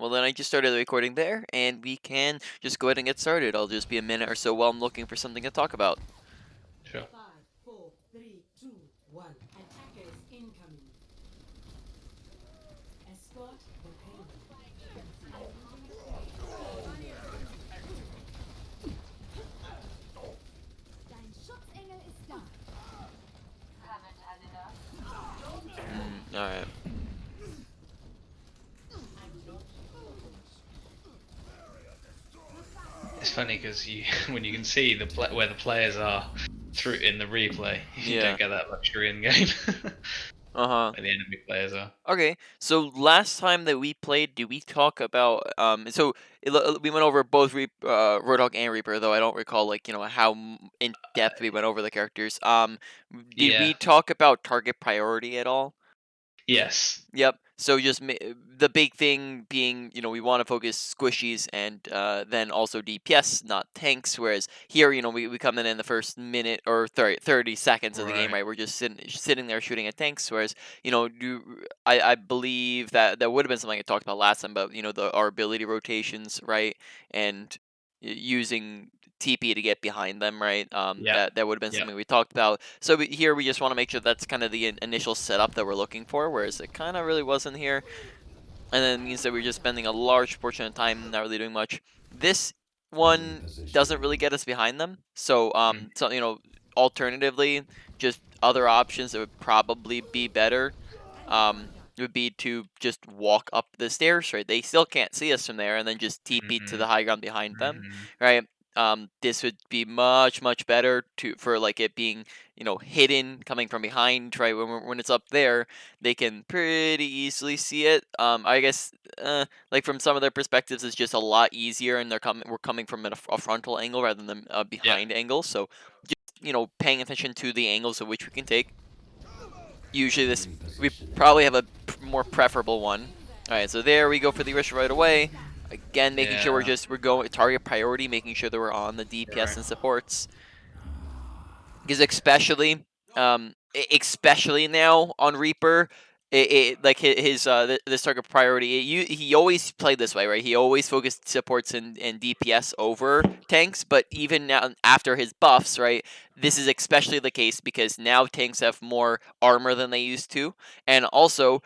Well, then I just started the recording there, and we can just go ahead and get started. I'll just be a minute or so while I'm looking for something to talk about. Sure. 5, 4, 3, 2, 1. Attackers incoming. Escort the payload. Dein Schutzengel ist da. Haven't had enough. All right. It's funny because you, when you can see where the players are through in the replay, you Yeah. don't get that luxury in game. Uh-huh. Where the enemy players are. Okay. So last time that we played, did we talk about so we went over both Roadhog and Reaper, though I don't recall like, how in depth we went over the characters. Did Yeah. we talk about target priority at all? Yes. Yep. So just the big thing being, we want to focus squishies and then also DPS, not tanks. Whereas here, we come in the first minute or 30 seconds of the game, Right. right? We're just sitting there shooting at tanks. Whereas, I believe that would have been something I talked about last time, but our ability rotations, right? And using TP to get behind them, right? Yep. That would have been Yep. something we talked about. So here we just want to make sure that's kind of the initial setup that we're looking for, whereas it kind of really wasn't here. And then it means that we're just spending a large portion of time not really doing much. This one doesn't really get us behind them. So alternatively, just other options that would probably be better would be to just walk up the stairs, right? They still can't see us from there, and then just TP to Mm-hmm. the high ground behind them, Mm-hmm. right? This would be much better for like it being hidden coming from behind, right? When it's up there, they can pretty easily see it. I guess like from some of their perspectives, it's just a lot easier, and we're coming from a frontal angle rather than a Yep. behind angle. So just paying attention to the angles of which we can take. Usually we probably have a more preferable one. All right, so there we go for the Orisa right away. Again, making sure Yeah. we're going target priority, making sure that we're on the DPS Right. and supports. Because especially now on Reaper, like his this target priority. He always played this way, right? He always focused supports and DPS over tanks. But even now after his buffs, right, this is especially the case because now tanks have more armor than they used to, and also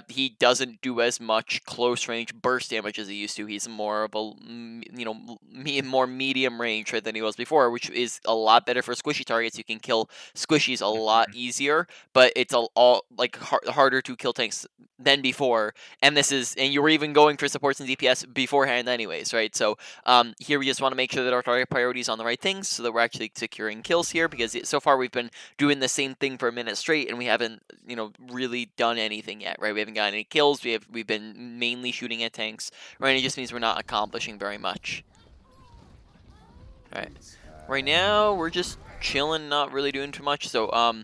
he doesn't do as much close range burst damage as he used to. He's more of a more medium range, right, than he was before, which is a lot better for squishy targets. You can kill squishies a lot Mm-hmm. easier, but it's all like harder to kill tanks than before. And you were even going for supports and DPS beforehand, anyways, right? So here we just want to make sure that our target priority is on the right things, so that we're actually securing kills here. Because so far we've been doing the same thing for a minute straight, and we haven't really done anything yet, right? We haven't gotten any kills. We've been mainly shooting at tanks, right? And it just means we're not accomplishing very much. All right. Right now we're just chilling, not really doing too much. So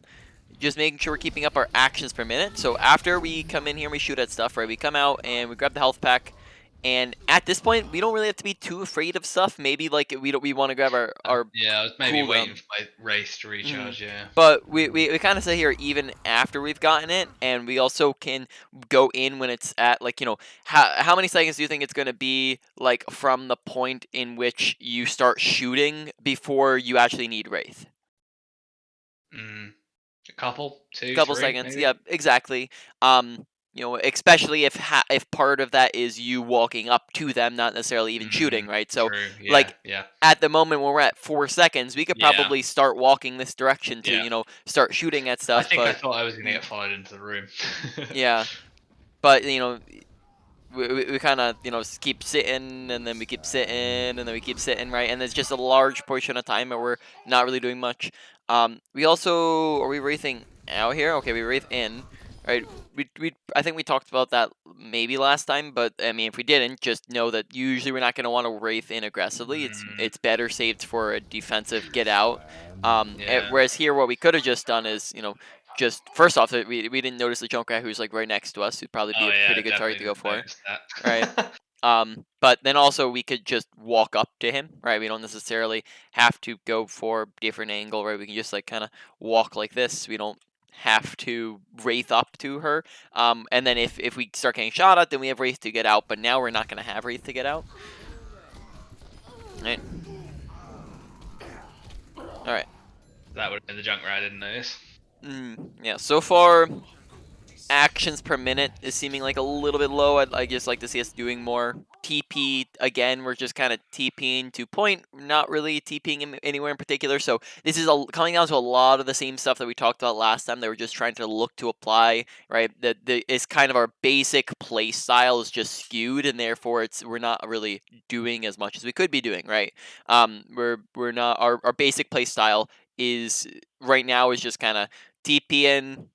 just making sure we're keeping up our actions per minute. So after we come in here and we shoot at stuff, right? We come out and we grab the health pack. And at this point, we don't really have to be too afraid of stuff. Maybe like we want to grab our Yeah. I was maybe waiting cooldown. for my race to Mhm. recharge. Yeah. But we kind of sit here even after we've gotten it, and we also can go in when it's at like how many seconds do you think it's going to be like from the point in which you start shooting before you actually need Wraith? Mm. A couple, two, Couple three, seconds, maybe. yep, exactly. Especially if part of that is you walking up to them, not necessarily even Mm. shooting, right? So True. Yeah. like Yeah. at the moment when we're at 4 seconds, we could Yeah. probably start walking this direction to Yeah. start shooting at I stuff, think I but. thought I was gonna Mm, get followed into the room. yeah, but we kind of keep sitting, and then we keep sitting, and then we keep sitting, right? And there's just a large portion of time where we're not really doing much. We also are we wraithing out here? Okay, we wraith in, right? I think we talked about that maybe last time, but I mean if we didn't, just know that usually we're not going to want to wraith in aggressively. Mm. It's better saved for a defensive get out. Yeah. Whereas here, what we could have just done is just first off, we didn't notice the Junkrat who's like right next to us, who'd probably be Oh a yeah, pretty good target definitely to go didn't for, notice right? that. But then also we could just walk up to him, right? We don't necessarily have to go for a different angle, right? We can just like kind of walk like this. We don't have to Wraith up to her. And then if we start getting shot at, then we have Wraith to get out. But now we're not going to have Wraith to get out. Right. All right. That would have been the junk I didn't notice. Yeah. So far, actions per minute is seeming like a little bit low. I just like to see us doing more. TP again, we're just kind of TPing to point, not really TPing anywhere in particular. So this is coming down to a lot of the same stuff that we talked about last time. They were just trying to look to apply, right? It's kind of our basic play style is just skewed, and therefore we're not really doing as much as we could be doing, right? We're not our basic play style is right now is just kind of TP in,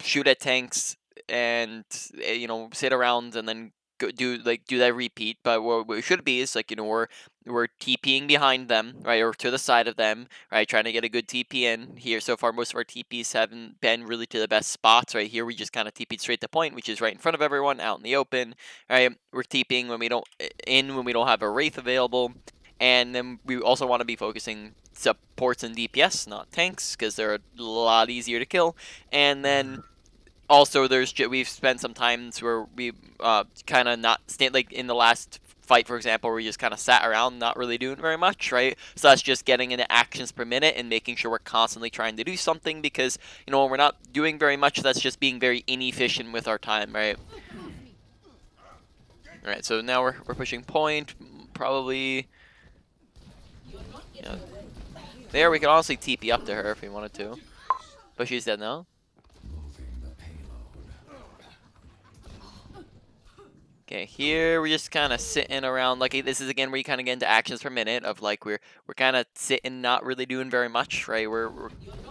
shoot at tanks, and sit around and then do that repeat. But what it should be is we're TPing behind them, right, or to the side of them, right, trying to get a good TP in here. So far, most of our TPs haven't been really to the best spots. Right here, we just kind of TP'd straight to point, which is right in front of everyone, out in the open. Right, we're TPing when we don't have a Wraith available. And then we also want to be focusing supports and DPS, not tanks, because they're a lot easier to kill. And then also we've spent some times where we kind of not stand, like in the last fight, for example, where we just kind of sat around not really doing very much, right? So that's just getting into actions per minute and making sure we're constantly trying to do something, because when we're not doing very much, that's just being very inefficient with our time, right? All right, so now we're pushing point, probably. There, we could honestly TP up to her if we wanted to, but she's dead now. Okay, here we're just kind of sitting around. Like, this is again where you kind of get into actions per minute of like we're kind of sitting, not really doing very much, right?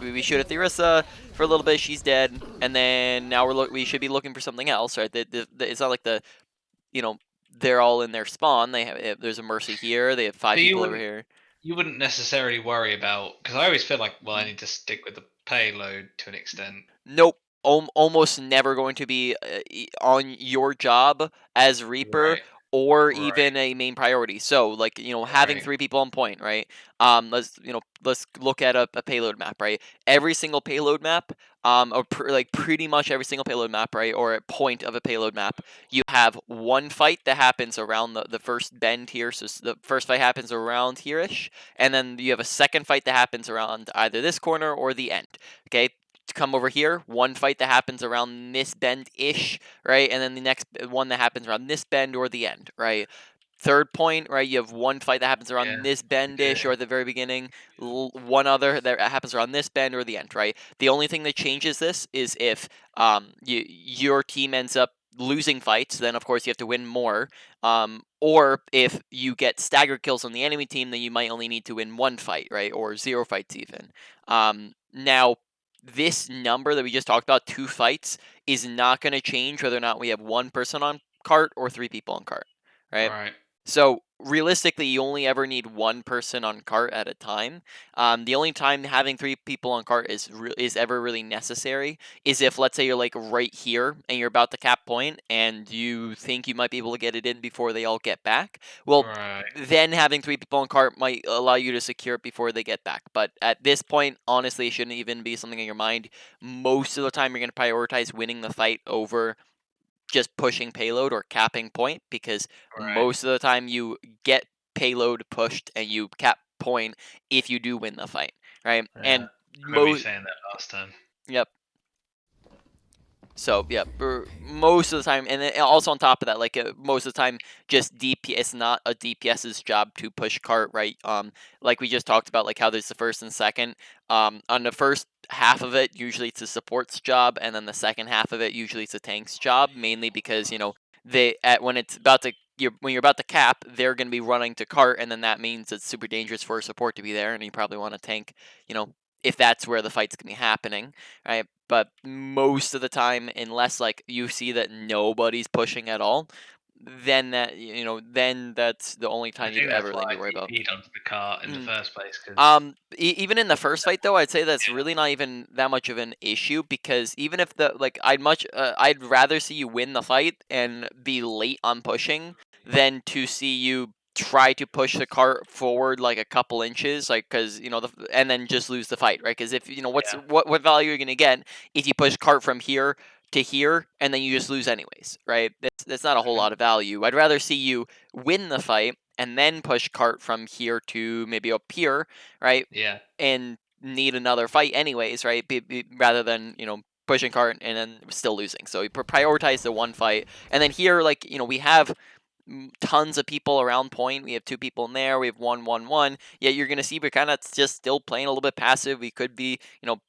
We shoot at Theresa for a little bit, she's dead, and then now we should be looking for something else, right? It's not like they're all in their spawn. There's a Mercy here. They have 5 But people over here. you wouldn't necessarily worry about, because I always feel like, well, I need to stick with the payload to an extent. Nope. Almost never going to be on your job as Reaper, Right. or Right. even a main priority. So like having Right. 3 people on point, right? Let's look at a payload map, right? Every single payload map, or pretty much every single payload map, right, or a point of a payload map, you have one fight that happens around the first bend here. So the first fight happens around here-ish, and then you have a second fight that happens around either this corner or the end. Okay, to come over here, one fight that happens around this bend-ish, right? And then the next one that happens around this bend or the end, right? Third point, right? You have one fight that happens around this bend-ish or at the very beginning, one other that happens around this bend or the end, right? The only thing that changes this is if your team ends up losing fights, then of course you have to win more. Or if you get staggered kills on the enemy team, then you might only need to win 1 fight, right? Or 0 fights even. Now, this number that we just talked about, 2 fights, is not going to change whether or not we have 1 person on cart or 3 people on cart, right? Right. So realistically, you only ever need 1 person on cart at a time. The only time having 3 people on cart is ever really necessary is if, let's say, you're like right here and you're about to cap point and you think you might be able to get it in before they all get back. Well, Right. then having 3 people on cart might allow you to secure it before they get back. But at this point, honestly, it shouldn't even be something in your mind. Most of the time, you're going to prioritize winning the fight over just pushing payload or capping point, because most of the time you get payload pushed and you cap point if you do win the fight, right? Yeah. And I remember you saying that last time. Yep. So yeah, most of the time, and then also on top of that, like most of the time, just DPS. It's not a DPS's job to push cart, right? Like we just talked about, like how there's the first and second. On the first half of it, usually it's a support's job, and then the second half of it, usually it's a tank's job. Mainly because when it's about to when you're about to cap, they're going to be running to cart, and then that means it's super dangerous for a support to be there, and you probably want to tank, if that's where the fight's going to be happening, right? But most of the time, unless like you see that nobody's pushing at all, then then that's the only I time you'd think ever that's really why need I to worry about. TP'd onto the cart in the first place. Cause Even in the first fight though, I'd say that's really not even that much of an issue, because even if I'd rather see you win the fight and be late on pushing than to see you try to push the cart forward like a couple inches, like because and then just lose the fight, right? Because if Yeah. what value you're gonna get if you push cart from here to here and then you just lose anyways, right? That's not a whole lot of value. I'd rather see you win the fight and then push cart from here to maybe up here, right? Yeah. And need another fight anyways, right? Rather than pushing cart and then still losing. So we prioritize the one fight, and then here, like we have tons of people around point. We have 2 people in there. We have 1-1-1. Yet you're gonna see we're kind of just still playing a little bit passive. We could be,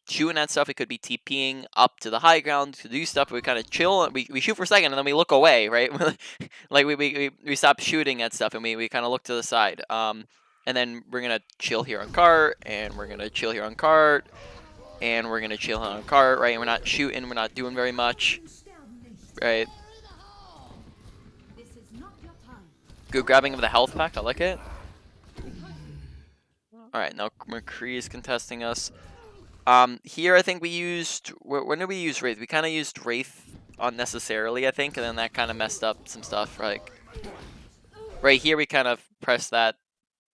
shooting at stuff. We could be TPing up to the high ground to do stuff. We kind of chill. We shoot for a second and then we look away, right? Like we stop shooting at stuff and we kind of look to the side. And then we're gonna chill here on cart, and we're gonna chill here on cart, and we're gonna chill on cart, right? And we're not shooting. We're not doing very much, right? This is not your time. Good grabbing of the health pack. I like it. All right, now McCree is contesting us. Here I think we used. When did we use Wraith? We kind of used Wraith unnecessarily, I think, and then that kind of messed up some stuff. Like right here, we kind of pressed that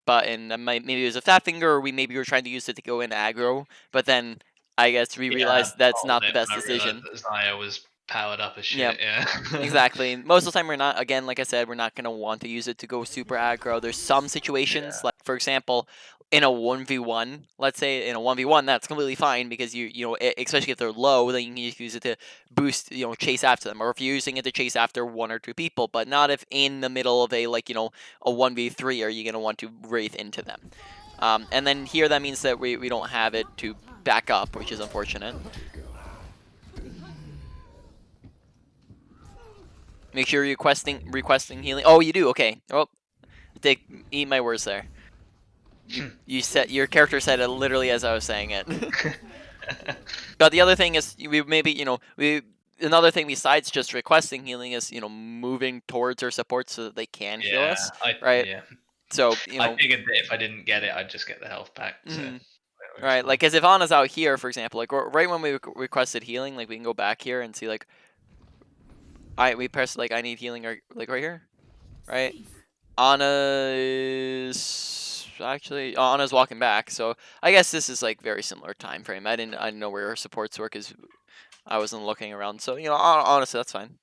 button. And maybe it was a fat finger, or maybe were trying to use it to go in aggro. But then I guess we Yeah, realized that's bottled not the it best when I realized decision. that Zaya was powered up as Yeah. shit. Yeah. Exactly. Most of the time, we're not. Again, like I said, we're not gonna want to use it to go super aggro. There's some situations, Yeah. like for example, in a 1v1, let's say in a 1v1, that's completely fine because especially if they're low, then you can just use it to boost, chase after them, or if you're using it to chase after 1 or 2 people. But not if in the middle of a a 1v3 are you gonna want to wraith into them. And then here that means that we don't have it to back up, which is unfortunate. Make sure you're requesting healing. Oh, you do. Okay. Well, eat my words there. You said your character said it literally as I was saying it. But the other thing is we maybe another thing besides just requesting healing is moving towards our support so that they can heal us, right? Yeah. So I figured that if I didn't get it, I'd just get the health pack. So. Right, like as if Anna's out here, for example, like right when we requested healing, like we can go back here and see like we press like I need healing, or like right here, right? Anna is actually Anna's walking back, so I guess this is like very similar time frame. I didn't know where her supports were because I wasn't looking around. So honestly, that's fine.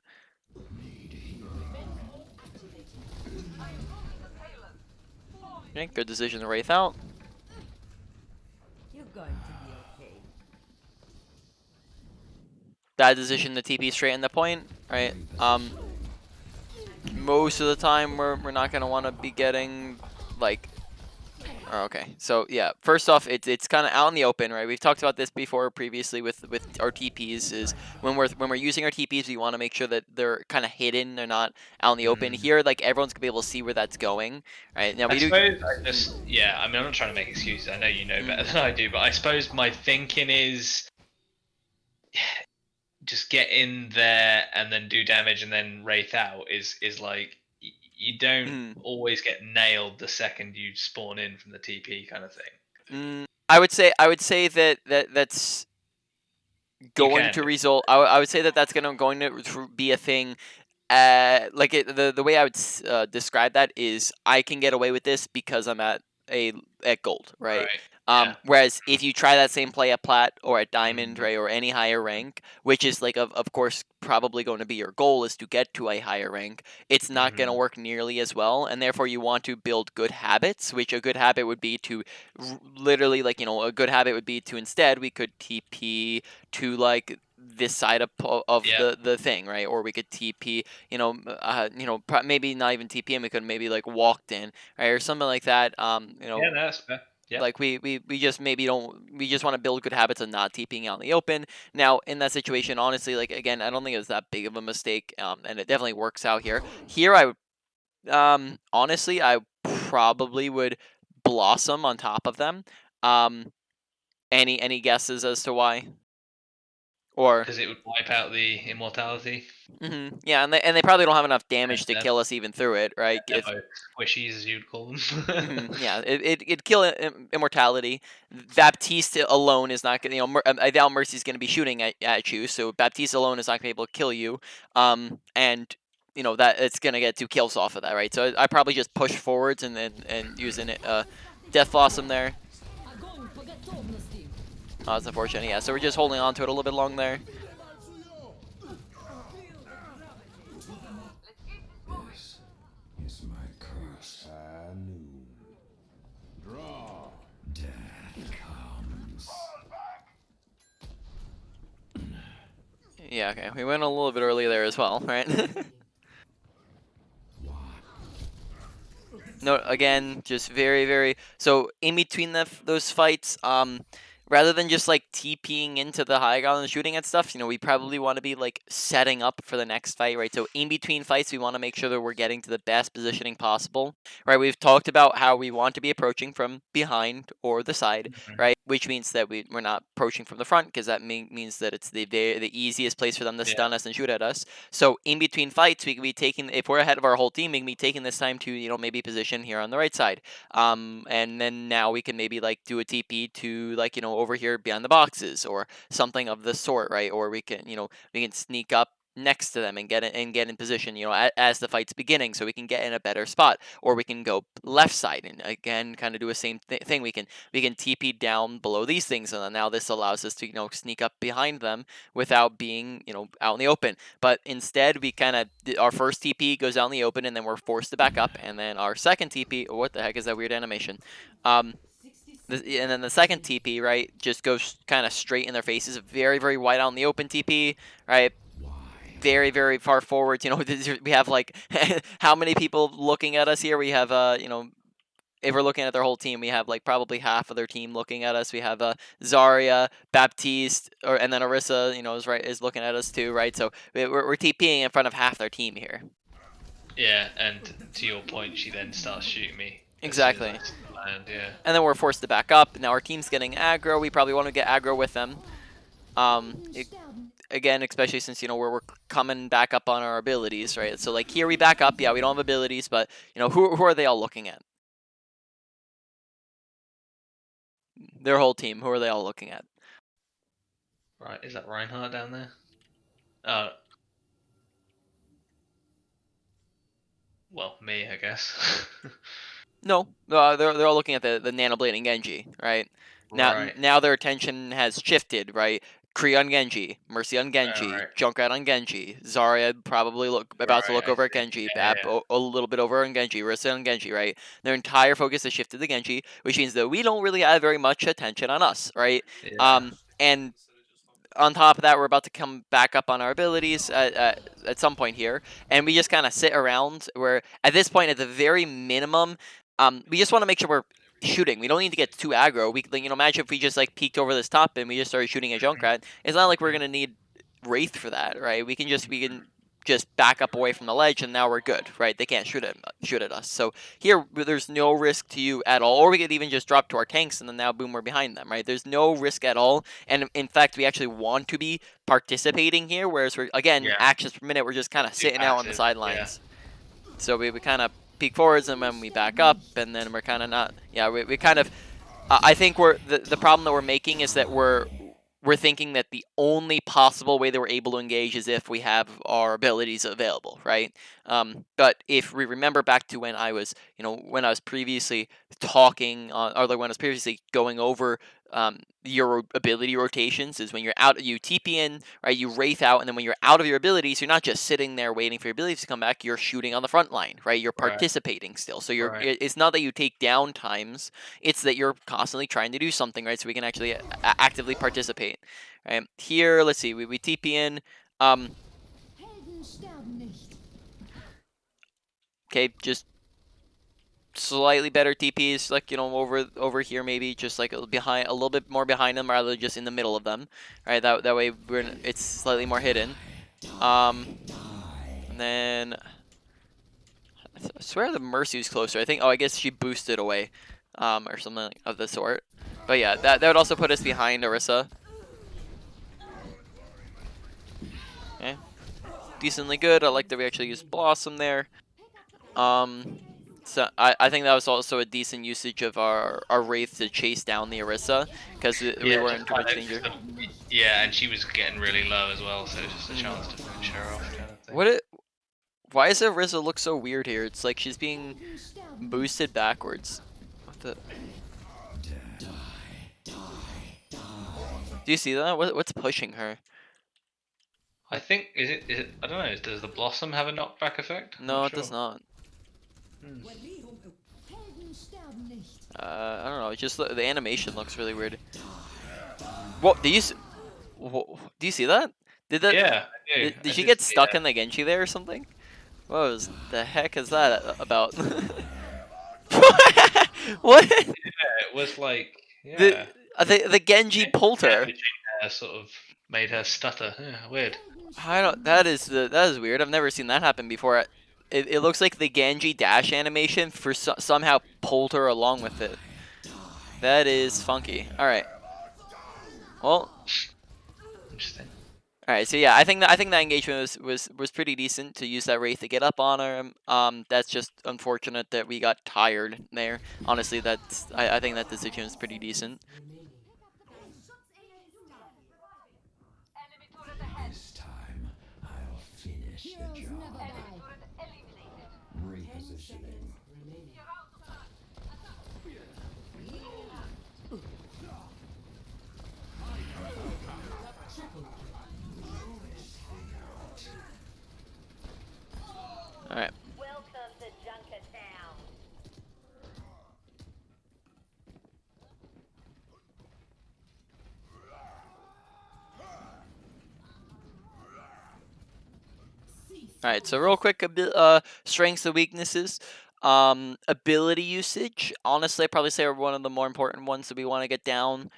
Okay, good decision to wraith out. You're going to be okay. Bad decision to TP straight in the point, right? Most of the time we're not gonna want to be getting like. Oh, okay, so yeah, first off, it's kind of out in the open, right? We've talked about this before previously with our TPs. Is when we're using our TPs, we want to make sure that they're kind of hidden, they're not out in the open. Here, like everyone's gonna be able to see where that's going, right? Now I we do. suppose I just I mean I'm not trying to make excuses. I know you know better than I do, but I suppose my thinking is just get in there and then do damage and then wraith out is like you don't always get nailed the second you spawn in from the TP kind of thing. I would say that's going to result. I would say that that's going to be a thing. Like the way I would describe that is I can get away with this because I'm at gold, right? Whereas if you try that same play at plat or at diamond, right, or any higher rank, which is like of course probably going to be your goal is to get to a higher rank, it's not going to work nearly as well, and therefore you want to build good habits, which a good habit would be to literally like a good habit would be to instead we could TP to like this side of the thing, right? Or we could TP, maybe not even TP, and we could maybe like walked in, right, or something like that. Yeah, that's fair. Yeah. Like we just maybe don't. We just want to build good habits of not TPing out in the open. Now in that situation, honestly, like again, I don't think it was that big of a mistake, and it definitely works out here. Here, honestly, I probably would blossom on top of them. Any guesses as to why? Or because it would wipe out the immortality. Yeah, and they probably don't have enough damage to kill us even through it, right? Squishies, as you'd call them. Yeah, it'd kill immortality. Baptiste alone is not gonna, I doubt Mercy's gonna be shooting at you, so Baptiste alone is not gonna be able to kill you. And you know, that it's gonna get 2 kills off of that, right? So I probably just push forwards and then using it Death Blossom there. Oh, that's unfortunate. Yeah, so we're just holding on to it a little bit long there. This is my curse. High noon. Draw. Death comes. Yeah, okay. We went a little bit early there as well, right? No, again, just very so in between those fights, rather than just like TPing into the high ground and shooting at stuff, you know, we probably want to be like setting up for the next fight, right? So in between fights, we want to make sure that we're getting to the best positioning possible, right? We've talked about how we want to be approaching from behind or the side, right? Which means that we're not approaching from the front, because that means that it's the easiest place for them to stun us and shoot at us. So in between fights, we can be taking, if we're ahead of our whole team, we can be taking this time to, you know, maybe position here on the right side. And then now we can maybe like do a TP to, like, you know, over here behind the boxes or something of the sort, right? Or we can, you know, we can sneak up next to them and get in position, you know, as the fight's beginning, so we can get in a better spot. Or we can go left side and again kind of do a same thing. We can TP down below these things, and then now this allows us to, you know, sneak up behind them without being, you know, out in the open. But instead, we kind of, our first TP goes out in the open, and then we're forced to back up, and then our second TP, oh, what the heck is that weird animation? And then the second TP, right, just goes kind of straight in their faces, very wide out in the open TP, right? Very far forward. You know, we have like how many people looking at us here? We have you know, if we're looking at their whole team, we have like probably half of their team looking at us. We have Zarya, Baptiste, and then Orisa, you know, is looking at us too, right? So we're TPing in front of half their team here. Yeah, and to your point, she then starts shooting me. Exactly. As soon as I land, yeah. And then we're forced to back up. Now our team's getting aggro. We probably want to get aggro with them. Again, especially since, you know, we're coming back up on our abilities, right? So like here we back up. Yeah, we don't have abilities, but, you know, who are they all looking at? Their whole team. Who are they all looking at? Right, is that Reinhardt down there? Well, me, I guess. No, they're all looking at the Nanoblade and Genji, right? Right. Now their attention has shifted, right? Kree on Genji, Mercy on Genji, Right. Junkrat on Genji, Zarya probably about to Right, look I over at see. Genji, Yeah, Bap a little bit over on Genji, Rissa on Genji, right? Their entire focus has shifted to Genji, which means that we don't really have very much attention on us, right? yeah. And on top of that, we're about to come back up on our abilities at some point here, and we just kind of sit around. Where at this point, at the very minimum, we just want to make sure we're shooting. We don't need to get too aggro. We, you know, imagine if we just like peeked over this top and we just started shooting at Junkrat. It's not like we're gonna need Wraith for that, right? We can just back up away from the ledge, and now we're good, right? They can't shoot at us. So here, there's no risk to you at all. Or we could even just drop to our tanks, and then now boom, we're behind them, right? There's no risk at all. And in fact, we actually want to be participating here. Whereas we're, again, actions per minute, we're just kind of sitting out on the sidelines. Yeah. So we kind of peek forwards, and then we back up, and then we're kind of not. Yeah, we kind of. I think the problem that we're making is that we're thinking that the only possible way that we're able to engage is if we have our abilities available, right? But if we remember back to when I was, you know, when I was previously talking, or like when I was previously going over your ability rotations, is when you're out, you TP in, right? You wraith out, and then when you're out of your abilities, you're not just sitting there waiting for your abilities to come back. You're shooting on the front line, right? You're participating still. So it's not that you take down times; it's that you're constantly trying to do something, right? So we can actually actively participate. Right here, let's see. We TP in. Okay, just slightly better TPs, like, you know, over here, maybe just like behind, a little bit more behind them rather than just in the middle of them. Right, that way it's slightly more hidden. And then I swear the Mercy's closer. I think, oh, I guess she boosted away, or something of the sort. But yeah, that would also put us behind Orisa. Okay, decently good. I like that we actually used Blossom there. So I think that was also a decent usage of our Wraith to chase down the Orisa, because we were in too much danger. Yeah, and she was getting really low as well, so it's just a chance to finish her off. Kind of thing. Why does Arisa look so weird here? It's like she's being Helden sterben boosted backwards. What the? Do you see that? What's pushing her? I think is it I don't know. Does the blossom have a knockback effect? I'm No, not it does sure. not. Helden sterben nicht. I don't know. It's just the animation looks really weird. What? Do you do you see that? Did that? Yeah, I do. Did I she did get see stuck that. in the Genji there or something? What was the heck is that about? What? Yeah, it was like The yeah. the Genji pulled her. Damaging her sort of made her stutter. Yeah, weird. Helden I don't. sterben That nicht. is that is weird. I've never seen that happen before. It looks like the Genji dash animation for somehow pulled her along with it. That is funky. All right. Well, Interesting. all right. So yeah, I think that engagement was pretty decent to use that wraith to get up on her. That's just unfortunate that we got tired there. Honestly, I think that decision is pretty decent. This time, I'll finish the Heroes job. never die. Repositioning. All right. Welcome to Junkertown. All right, so real quick, strengths and weaknesses. Ability usage. Honestly, I probably say are one of the more important ones that we want to get down.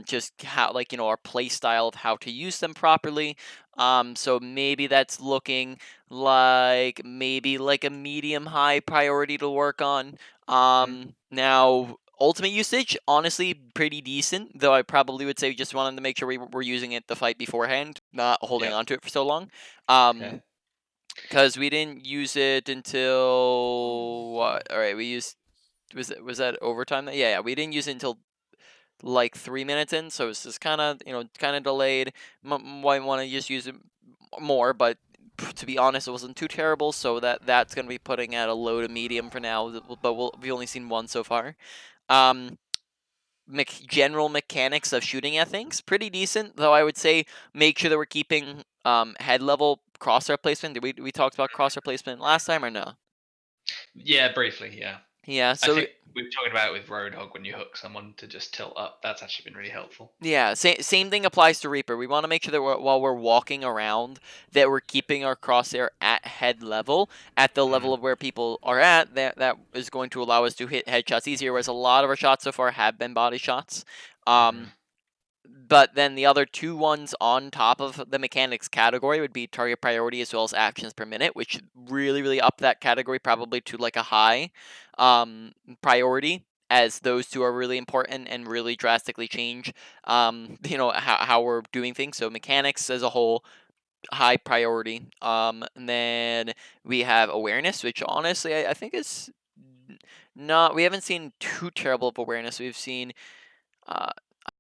Just how, like, our play style of how to use them properly. So maybe that's looking like maybe like a medium high priority to work on. Now ultimate usage, honestly, pretty decent. Though I probably would say we just wanted to make sure we were using it the fight beforehand, not holding Yeah. on to it for so long. Okay. Because we didn't use it until what? All right, we used was that overtime? Yeah, we didn't use it until like 3 minutes in, so it's just kind of delayed. Might want to just use it more, but to be honest, it wasn't too terrible. So that's gonna be putting at a low to medium for now. But we've only seen one so far. Um, General mechanics of shooting at things pretty decent, though I would say make sure that we're keeping head level crosshair placement. Did we talked about crosshair placement last time or no? Yeah, briefly. Yeah. Yeah, I so think we were talking about it with Roadhog when you hook someone to just tilt up. That's actually been really helpful. yeah, same thing applies to Reaper. We want to make sure that while we're walking around, that we're keeping our crosshair at head level, at the level of where people are at. That is going to allow us to hit headshots easier. Whereas a lot of our shots so far have been body shots. But then the other two ones on top of the mechanics category would be target priority as well as actions per minute, which really up that category probably to like a high priority, as those two are really important and really drastically change how we're doing things. So mechanics as a whole, high priority. And then we have awareness, which honestly I think is not, we haven't seen too terrible of awareness. We've seen uh,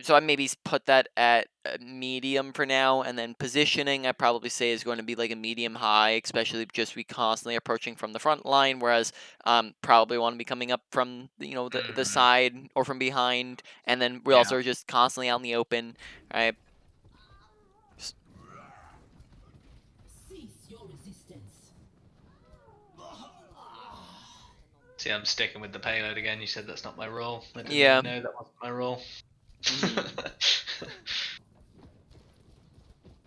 so I maybe put that at medium for now, and then positioning I probably say is going to be like a medium high, especially just we constantly approaching from the front line, whereas probably want to be coming up from the side or from behind, and then we also Yeah. are just constantly out in the open, right? Cease your resistance. See, I'm sticking with the payload again. You said that's not my role. I didn't Yeah. even know that wasn't my role.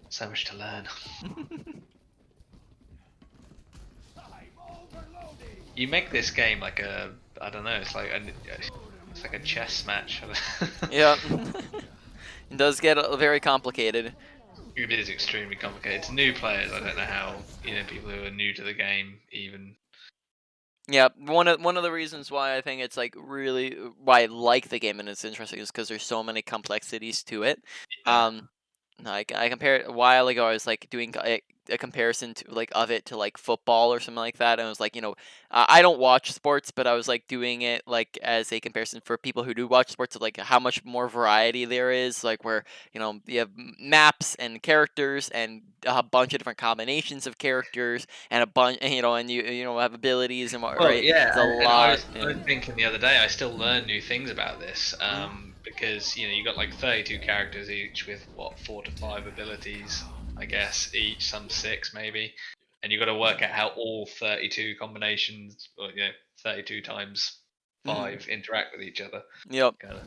So much to learn. You make this game like a, I don't know, it's like a chess match. Yeah. It does get very complicated. It is extremely complicated. To new players, I don't know how, people who are new to the game even. Yeah, one of the reasons why I think it's like really why I like the game and it's interesting is because there's so many complexities to it. Yeah. Like I compared a while ago, I was like doing a comparison to like of it to like football or something like that, and I was like, I don't watch sports, but I was like doing it like as a comparison for people who do watch sports of like how much more variety there is, like where you have maps and characters and a bunch of different combinations of characters and a bunch, and you have abilities and what, Well, right? yeah, It's a and I lot. was I was thinking the other day, I still learn new things about this, because you got like 32 characters each with what 4 to 5 abilities, I guess each, some 6 maybe, and you got to work out how all 32 combinations, or 32 times Mhm. 5 interact with each other. Yep. Kind of.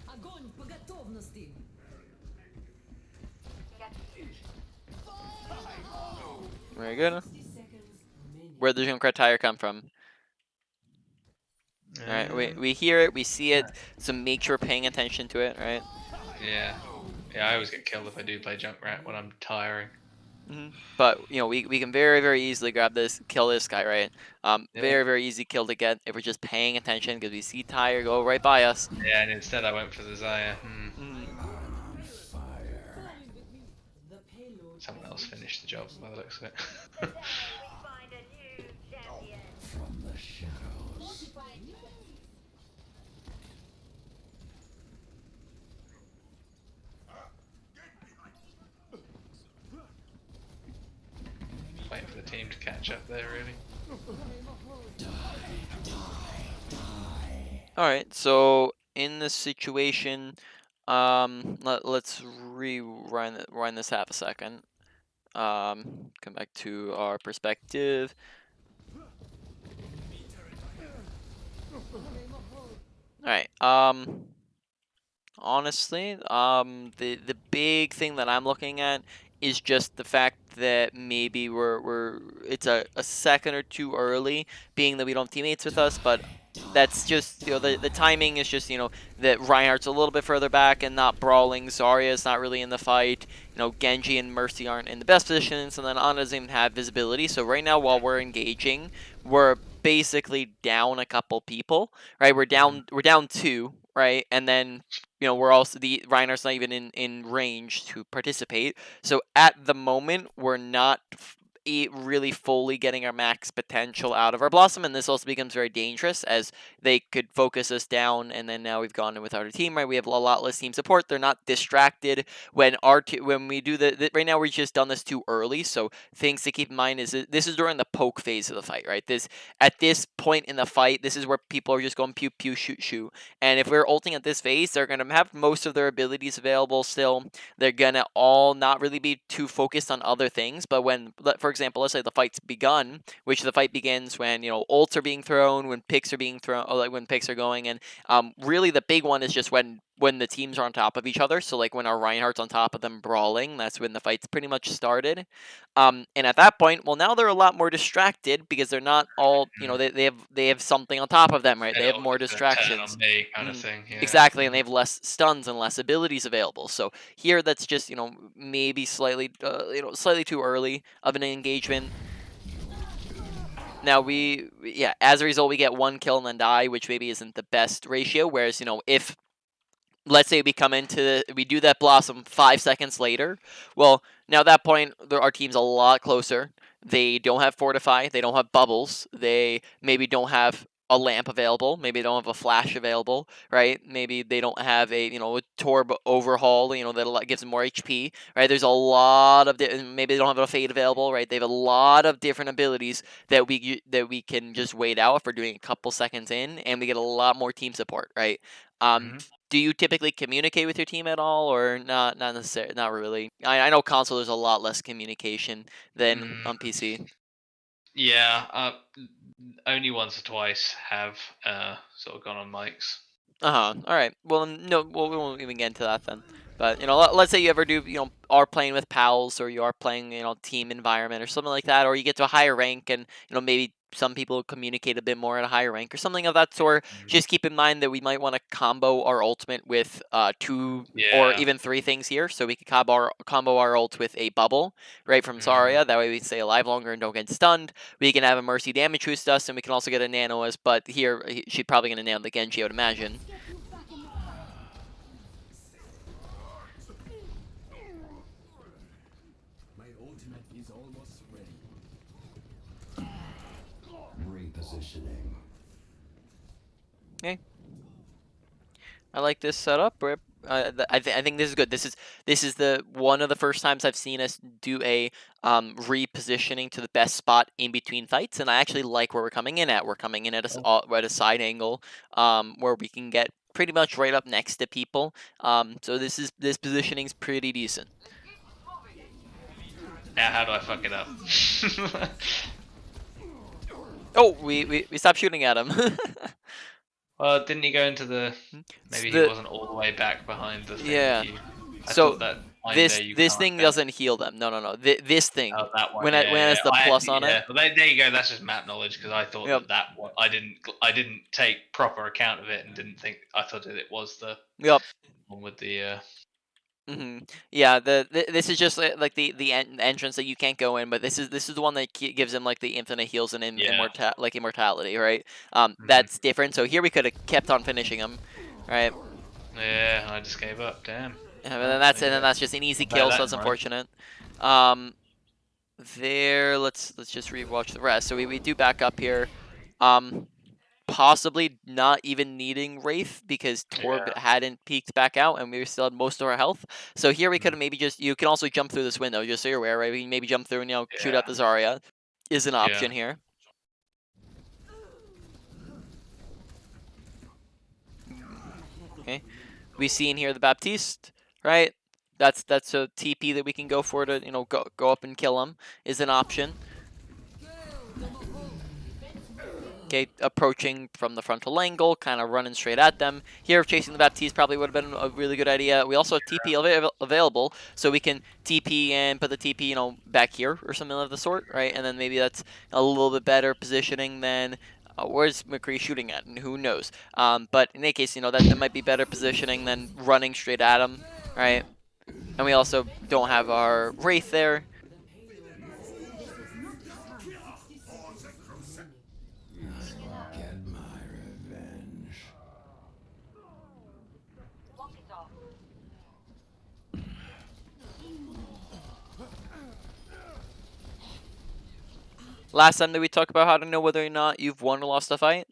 Огонь по готовности! Very good. 60 seconds remaining. Where does Junkrat tire come from? All right, we hear it, we see it, so make sure we're paying attention to it, right? Yeah, I always get killed if I do play Junkrat when I'm tiring. But we can very very easily grab this, kill this guy, right? Yeah. Very very easy kill to get if we're just paying attention because we see tire go right by us. Yeah, and instead I went for the Zaya. The payload Someone has else reached finished the job by the looks of it. Today we find a new champion. From the shadows. Waiting for the team to catch up there, really. All right, so in this situation, let's rewind this half a second. Come back to our perspective. All right. Honestly, the big thing that I'm looking at is just the fact that maybe we're it's a second or two early, being that we don't have teammates with us, but that's just the timing is just that Reinhardt's a little bit further back and not brawling. Zarya's not really in the fight. Genji and Mercy aren't in the best positions, and then Ana doesn't even have visibility. So right now, while we're engaging, we're basically down a couple people, right? We're down two, right? And then we're also the Reiner's not even in range to participate. So at the moment, we're not really fully getting our max potential out of our Blossom, and this also becomes very dangerous as they could focus us down, and then now we've gone in without a team, right? We have a lot less team support. They're not distracted when when we do right now we've just done this too early, so things to keep in mind is this is during the poke phase of the fight, right? At this point in the fight, this is where people are just going pew pew shoot shoot, and if we're ulting at this phase, they're going to have most of their abilities available still. They're going to all not really be too focused on other things, but when, for example, let's say the fight's begun, which the fight begins when, ults are being thrown, when picks are being thrown, or like when picks are going, and really the big one is just when the teams are on top of each other. So like when our Reinhardt's on top of them brawling, that's when the fight's pretty much started. And at that point, well, now they're a lot more distracted because they're not all, they have something on top of them, right? They're They have all more just gonna turn distractions. on me, kind of thing. Yeah. Exactly, and they have less stuns and less abilities available. So here, that's just maybe slightly slightly too early of an engagement. Now yeah, as a result, we get one kill and then die, which maybe isn't the best ratio. Whereas if let's say we do that Blossom 5 seconds later, well, now at that point our team's a lot closer. They don't have Fortify, they don't have bubbles, they maybe don't have a lamp available, maybe they don't have a flash available, right? Maybe they don't have a Torb overhaul, that gives them more HP, right? There's a lot of maybe they don't have a fade available, right? They have a lot of different abilities that we can just wait out if we're doing a couple seconds in, and we get a lot more team support, right? um do you typically communicate with your team at all, or not? Not necessarily. Not really. I know console there's a lot less communication than Mm, on PC. yeah. Only once or twice have sort of gone on mics. All right. Well, no. Well, we won't even get into that then. But let's say you ever do, are playing with pals, or you are playing, team environment or something like that, or you get to a higher rank, and maybe some people communicate a bit more at a higher rank or something of that sort. Just keep in mind that we might want to combo our ultimate with two or Yeah. even three things here. So we could combo our ult with a bubble right from Zarya. That way we stay alive longer and don't get stunned. We can have a Mercy damage boost us, and we can also get a Nano as. But here she's probably gonna nail the Genji, I would imagine. get you back in the Repositioning. Okay. I like this setup. I think this is good. This is the one of the first times I've seen us do a repositioning to the best spot in between fights, and I actually like where we're coming in at. We're coming in at a side angle, where we can get pretty much right up next to people. So this positioning's pretty decent. Now, how do I fuck it up? Oh, we stopped shooting at him. Well, didn't he go into the? It's Maybe he the wasn't all the way back behind the thing that yeah. you. I So thought that behind there this you this can't thing go. doesn't heal them. No. This thing Oh, that one. when Yeah, it yeah. has the I plus actually, on it. yeah. Well, there you go. That's just map knowledge because I thought Yep. that one. I didn't take proper account of it and didn't think. I thought that it was the Yep. one with the. Yeah. This is just like the entrance that you can't go in, but this is the one that gives him like the infinite heals and Yeah. immortality, right? Mhm. That's different. So here we could have kept on finishing him, right? Yeah, I just gave up. Damn. And Well, then that's just an easy bear kill. So that that's in mind. unfortunate. Um, there. Let's just rewatch the rest. So we do back up here. Um, possibly not even needing Wraith because Torb Yeah. hadn't peaked back out and we still had most of our health. So here we could Mhm. have maybe just, you can also jump through this window, just so you're aware, right? We can maybe jump through and, shoot Yeah. out the Zarya is an Yeah. option here. Okay. We see in here the Baptiste, right? That's a TP that we can go for to, go up and kill him is an option. Okay, approaching from the frontal angle, kind of running straight at them. Here, chasing the Baptiste probably would have been a really good idea. We also have TP available, so we can TP and put the TP, back here or something of the sort, right? And then maybe that's a little bit better positioning than where's McCree shooting at, and who knows. But in any case, that might be better positioning than running straight at him, right? And we also don't have our Wraith there. I'll get my revenge. Walk it off. Last time that we talked about how to know whether or not you've won or lost a fight.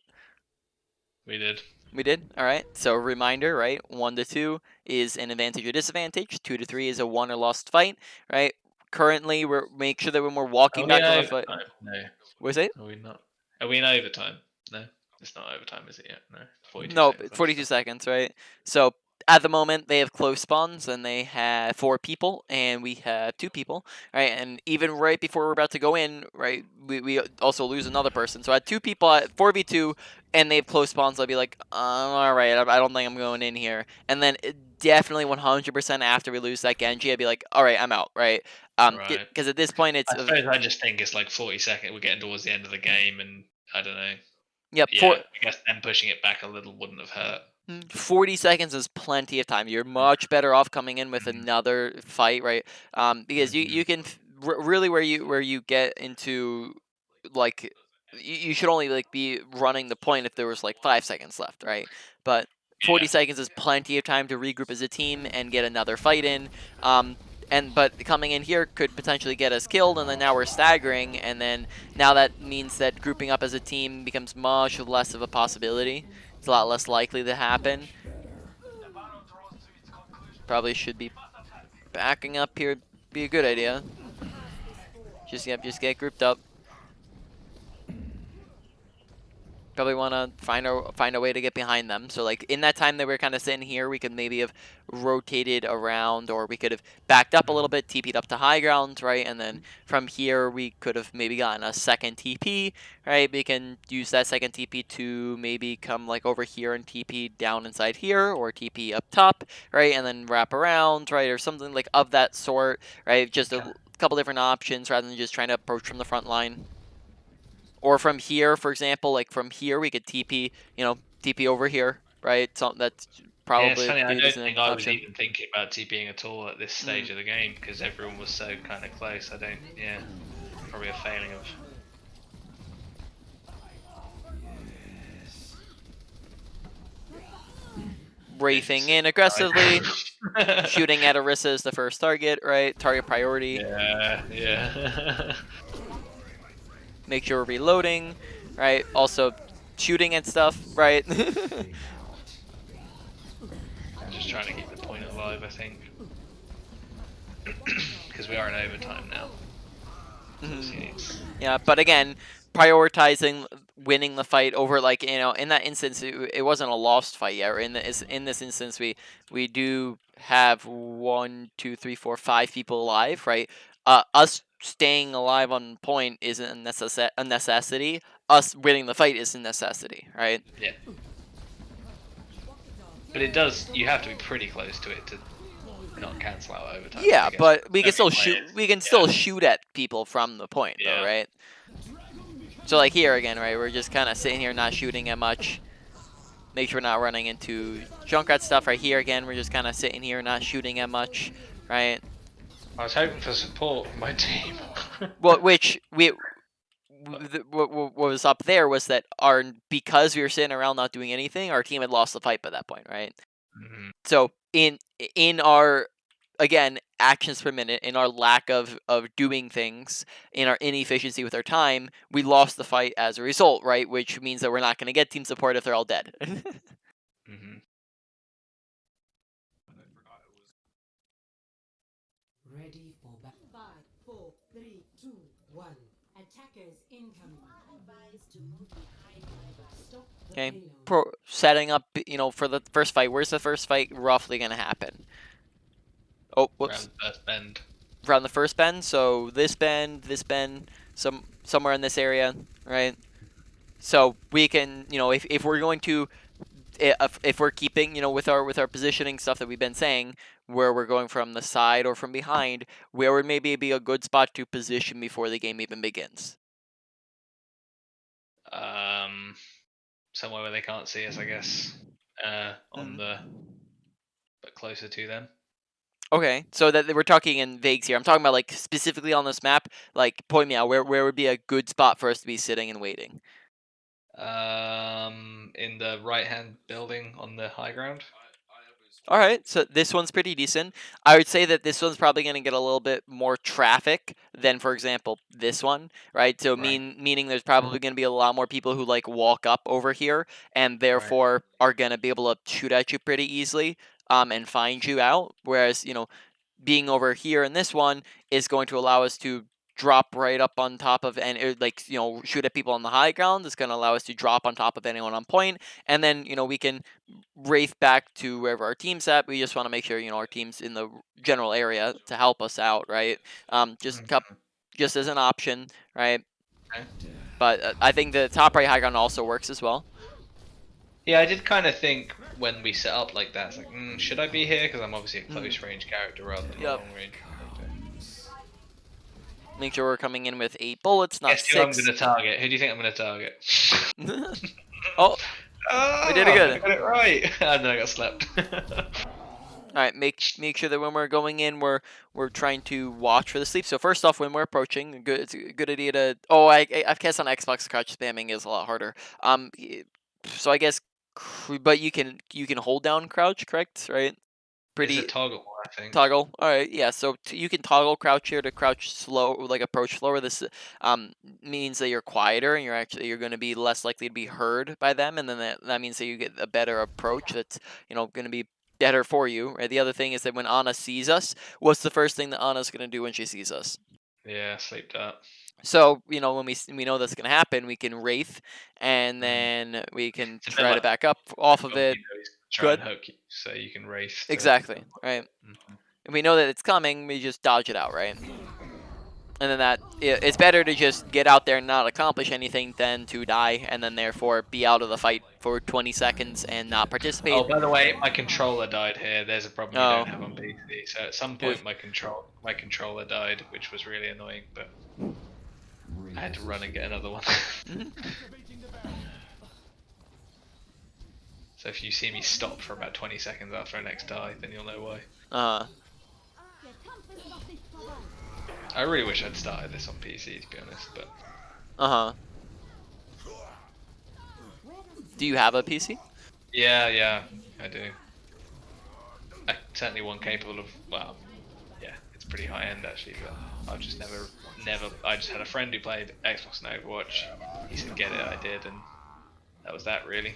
We did. We did? Alright. So reminder, right? 1 to 2 is an advantage or disadvantage. 2 to 3 is a won or lost fight, right? Currently, make sure that when we're Are walking we in back from a fight. overtime? No. What is it? Are we not? Are we in overtime? No. It's not overtime, is it yet? No. 42 No, seconds. 42 seconds, right? So at the moment, they have close spawns, and they have 4 people, and we have 2 people, right? And even right before we're about to go in, right, we also lose another person. So at 2 people at 4v2, and they have close spawns, I'll be like, all right, I don't think I'm going in here. And then definitely 100% after we lose that Genji, I'd be like, all right, I'm out, right? Right. Because at this point, it's I suppose I just think it's like 40 seconds. We're getting towards the end of the game, and I don't know. yep, Yeah, I guess them pushing it back a little wouldn't have hurt. 40 seconds is plenty of time. You're much better off coming in with Mhm. another fight, right? Because Mhm. you can really where you get into like you should only like be running the point if there was like 5 seconds left, right? But 40 Yeah. seconds is plenty of time to regroup as a team and get another fight in. But coming in here could potentially get us killed, and then now we're staggering, and then now that means that grouping up as a team becomes much less of a possibility. It's a lot less likely to happen. Probably should be backing up here. Be a good idea. Just get grouped up. Probably want to find a way to get behind them. So like in that time that we are kind of sitting here, we could maybe have rotated around, or we could have backed up a little bit, TP'd up to high ground, right? And then from here we could have maybe gotten a second TP, right? We can use that second TP to maybe come like over here and TP down inside here, or TP up top, right? And then wrap around, right? Or something like of that sort, right? Just a couple different options rather than just trying to approach from the front line. Or from here, for example, like from here we could TP, TP over here, right? So that's Yeah, it's probably funny. I be a don't decent think I was option. even thinking about TPing at all at this stage of the game because everyone was so kind of close. I don't. Yeah, probably a failing of. Wraithing in aggressively, shooting at Orisa as the first target, right? Target priority. Yeah, yeah. Make sure we're reloading. right? Also, shooting and stuff, right? I'm just trying to keep the point alive, I think. Because we are in overtime now. So Mhm. you need... Yeah, but again, prioritizing winning the fight over, like, in that instance, it wasn't a lost fight yet. In this instance, we do have 5 people alive, right? Us staying alive on point isn't a necessity. Us winning the fight is a necessity, right? Yeah. But it does, you have to be pretty close to it to not cancel out overtime, Yeah, I guess. but we So can still many shoot. players. We can Yeah. still shoot at people from the point, though, Yeah. right? So like here again, right? We're just kind of sitting here, not shooting at much. Make sure we're not running into Junkrat stuff right here again. We're just kind of sitting here, not shooting at much, right? I was hoping for support from my team. Well, which what was up there was that because we were sitting around not doing anything, our team had lost the fight by that point, right? Mhm. So in our, again, actions per minute, in our lack of doing things, in our inefficiency with our time, we lost the fight as a result, right? Which means that we're not going to get team support if they're all dead. Mhm. Ready for battle. 5, 4, 3, 2, 1. Attackers incoming. Stop the Okay, payload. setting up, for the first fight. Where's the first fight roughly going to happen? Oh, whoops. Around the first bend. Around the first bend. So this bend, somewhere in this area, right? So we can, if we're going to, if we're keeping, with our positioning stuff that we've been saying, where we're going from the side or from behind, where would maybe be a good spot to position before the game even begins? Somewhere where they can't see us, I guess. On the, but closer to them. Okay, so that we're talking in vagues here. I'm talking about like specifically on this map. Like, point me out where would be a good spot for us to be sitting and waiting. In the right-hand building on the high ground. All right, so this one's pretty decent. I would say that this one's probably going to get a little bit more traffic than, for example, this one, right? So Right. meaning there's probably going to be a lot more people who like walk up over here and therefore are going to be able to shoot at you pretty easily, and find you out. Whereas, being over here in this one is going to allow us to drop right up on top of, and like, shoot at people on the high ground. It's going to allow us to drop on top of anyone on point, and then we can wraith back to wherever our team's at. We just want to make sure our team's in the general area to help us out, right? Just as an option, right? Okay. But I think the top right high ground also works as well. Yeah, I did kind of think when we set up like that, it's like, should I be here? Because I'm obviously a close range character rather than a Yep. long range character. Make sure we're coming in with 8 bullets, not Guess who I'm 6. gonna target? Who do you think I'm gonna target? Oh, we did it I good. got it right. And then I got slept. All right, make sure that when we're going in, we're trying to watch for the sleep. So first off, when we're approaching, it's a good idea to. Oh, I've guessed on Xbox crouch spamming is a lot harder. So I guess, but you can hold down crouch, correct? Right? It's a Pretty toggle, I think. toggle. All right, yeah. So you can toggle crouch here to crouch slow, like approach slower. This means that you're quieter and you're going to be less likely to be heard by them, and then that means that you get a better approach. That's going to be better for you. Right. The other thing is that when Anna sees us, what's the first thing that Anna's going to do when she sees us? Yeah, sleeped up. So when we know that's going to happen, we can wraith, and Mm. then we can It's a bit try to like back up off of it. Donkey though, he's gonna try Good. and hook you, so you can race to. Exactly. Right. Mhm. If we know that it's coming, we just dodge it out, right? And then it's better to just get out there and not accomplish anything than to die and then therefore be out of the fight for 20 seconds and not participate. Oh, by the way, my controller died here. There's a problem you don't have on Oh, PC. So at some dude. point, my controller died, which was really annoying. But I had to run and get another one. So if you see me stop for about 20 seconds after I next die, then you'll know why. I really wish I'd started this on PC, to be honest. But Uh-huh. Do you have a PC? yeah, I do. I certainly one capable of. Well, yeah, it's pretty high end actually, but I've just never. I just had a friend who played Xbox and Overwatch. He said get it, I did, and that was that really.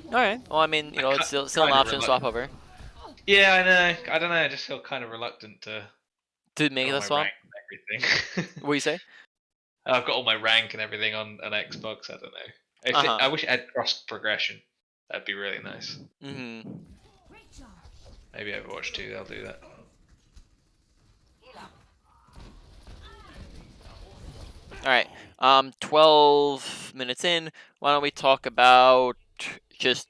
All right. Well, I mean, you know, it's still an Kind of option to swap reluctant. over Yeah, I know. I don't know. I just feel kind of reluctant to to got make all the my swap. rank and everything. What do you say? I've got all my rank and everything on an Xbox. I don't know. I wish it had cross progression. That'd be really nice. Mm-hmm. Maybe Overwatch 2, they'll do that. All right. 12 minutes in. Why don't we talk about just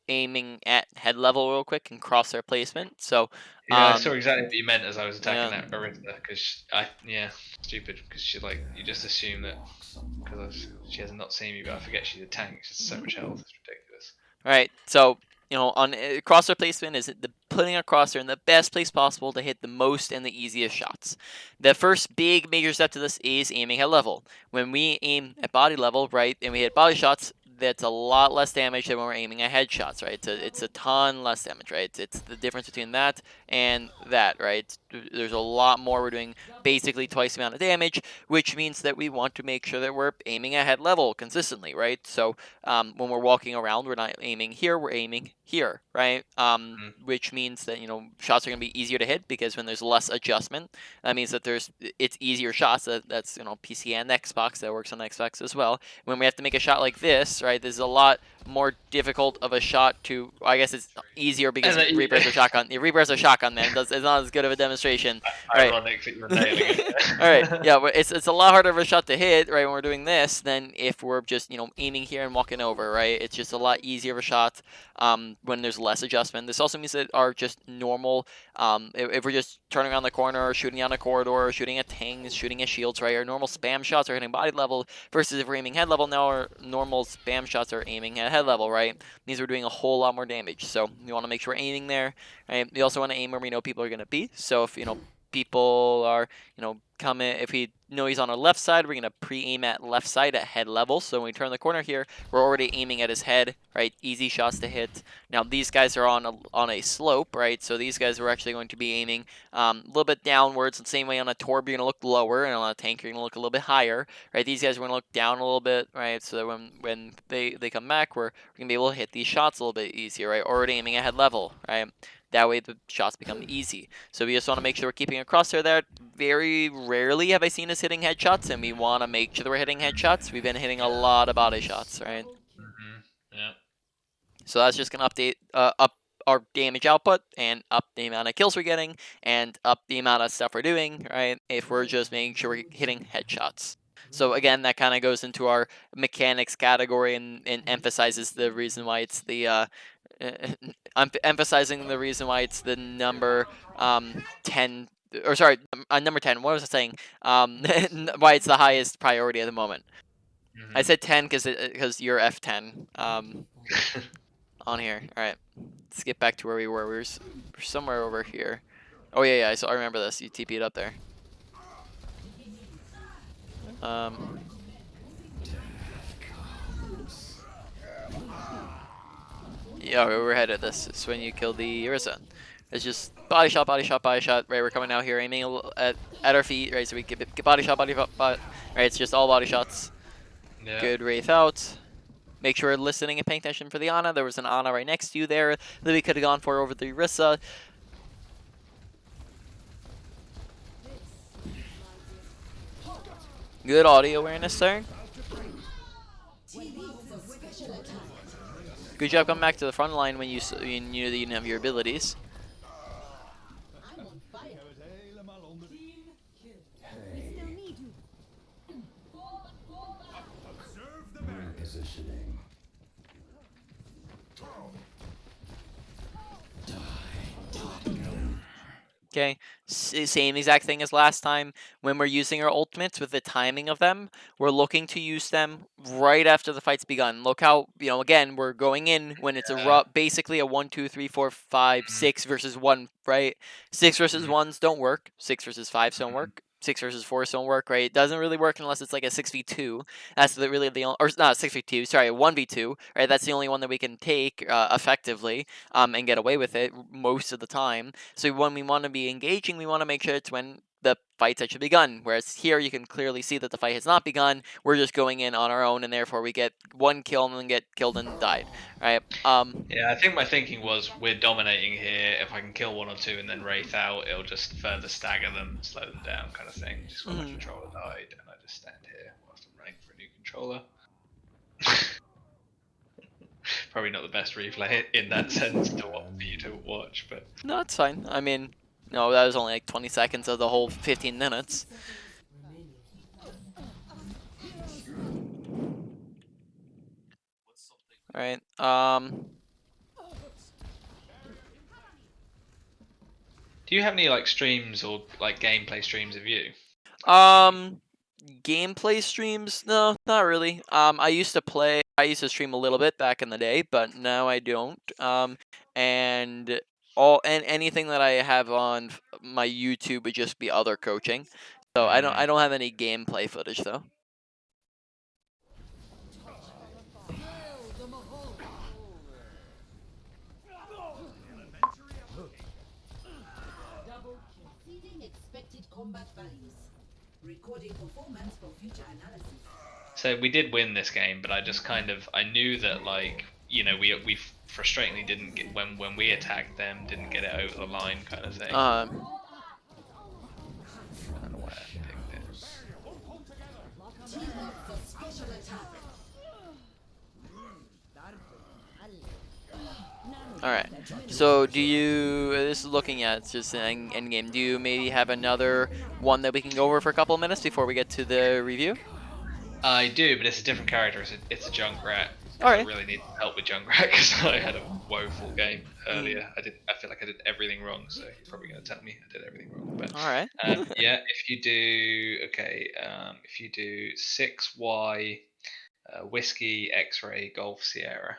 aiming at head level real quick and crosshair placement? So, Yeah, I saw exactly what you meant as I was attacking yeah. that Arista, because stupid, because you just assume that because she has not seen me, but I forget she's a tank. She's so much health, it's ridiculous. All right. So, you know, on crosshair placement is the putting a crosshair in the best place possible to hit the most and the easiest shots. The first big major step to this is aiming at level. When we aim at body level, right, and we hit body shots, that's a lot less damage than when we're aiming at headshots, right? It's a ton less damage, right? It's the difference between that and that, right? There's a lot more. We're doing basically twice the amount of damage, which means that we want to make sure that we're aiming at head level consistently, right? So when we're walking around, we're not aiming here, we're aiming here, right? Which means that, you know, shots are going to be easier to hit because when there's less adjustment, that means that it's easier shots. That's, you know, PC and Xbox. That works on Xbox as well. When we have to make a shot like this, right, this is a lot more difficult of a shot to. I guess it's easier because Reaper's a shotgun. Reaper's a shotgun, man. It's not as good of a demonstration, right? Ironic that you're nailing it. All right, yeah, but it's a lot harder of a shot to hit, right, when we're doing this than if we're just, you know, aiming here and walking over, right? It's just a lot easier of a shot when there's less adjustment. This also means that our just normal, if we're just turning around the corner or shooting down a corridor or shooting at tanks, shooting at shields, right, our normal spam shots are hitting body level versus if we're aiming head level, now our normal spam shots are aiming at head level, right? It means we're doing a whole lot more damage. So we want to make sure we're aiming there, right? We also want to aim where we know people are going to be. So if, you know, people are, you know, coming, if we know he's on our left side, we're going to pre-aim at left side at head level. So when we turn the corner here, we're already aiming at his head, right? Easy shots to hit. Now these guys are on a slope, right? So these guys are actually going to be aiming a little bit downwards. The same way on a Torb, you're going to look lower, and on a tank, you're going to look a little bit higher, right? These guys are going to look down a little bit, right? So that when they come back, we're going to be able to hit these shots a little bit easier, right? Already aiming at head level, right? That way the shots become easy. So we just want to make sure we're keeping a crosshair there. Very rarely have I seen us hitting headshots, and we want to make sure that we're hitting headshots. We've been hitting a lot of body shots, right? Yeah. So that's just going to update up our damage output and up the amount of kills we're getting and up the amount of stuff we're doing, right? If we're just making sure we're hitting headshots. So again, that kind of goes into our mechanics category and emphasizes the reason why it's the I'm emphasizing the reason why it's the number 10, or sorry, number 10. What was I saying? Why it's the highest priority at the moment. I said 10 because you're F10 on here. All right, let's get back to where we were. We're somewhere over here. Oh yeah, so I remember this. You TP'd up there. Yeah, we're ahead of this. It's when you kill the Urza. It's just body shot, body shot, body shot. Right, we're coming out here aiming at our feet. Right, so we get body shot, body shot, right. It's just all body shots. Yeah. Good wraith out. Make sure we're listening and paying attention for the Ana. There was an Ana right next to you there that we could have gone for over the Orisa. Good audio awareness there. Good job coming back to the front line when you knew that you didn't have your abilities. Positioning. Okay, same exact thing as last time. When we're using our ultimates with the timing of them, we're looking to use them right after the fight's begun. Look how, you know, again, we're going in when it's basically a 1, 2, 3, 4, 5, 6 versus 1, right? 6 versus 1s don't work. 6 versus 5s don't work. 6 versus 4s don't work, right? It doesn't really work unless it's like a 6v2. That's really the only, or not 6v2, sorry, a 1v2, right? That's the only one that we can take effectively and get away with it most of the time. So when we want to be engaging, we want to make sure it's when the fight's actually begun. Whereas here, you can clearly see that the fight has not begun. We're just going in on our own, and therefore we get one kill and then get killed and died. Right? Yeah, I think my thinking was we're dominating here. If I can kill one or two and then wraith out, it'll just further stagger them, slow them down, kind of thing. Just when my Mhm. controller died, and I just stand here whilst I'm running for a new controller. Probably not the best replay in that sense for you to watch, but No, it's fine. I mean, no, that was only like 20 seconds of the whole 15 minutes. Remaining. All right. do you have any like streams or like gameplay streams of you? Gameplay streams? No, not really. I used to play. I used to stream a little bit back in the day, but now I don't. And anything that I have on my YouTube would just be other coaching. So I don't have any gameplay footage though. Double kill. Exceeding expected combat values. Recording performance for future analysis. So we did win this game, but I just I knew that like we frustratingly didn't get when we attacked them, didn't get it over the line, kind of thing. I don't know why I picked it. Team up for special attack. All right. So do you? This is looking at just an end game. Do you maybe have another one that we can go over for a couple of minutes before we get to the review? I do, but it's a different character. It's a Junkrat. All I right. really need help with Junkrat because I had a woeful game earlier. I feel like I did everything wrong, so you're probably going to tell me I did everything wrong. But All right. yeah, if you do if you do 6Y Whiskey X-ray Golf Sierra.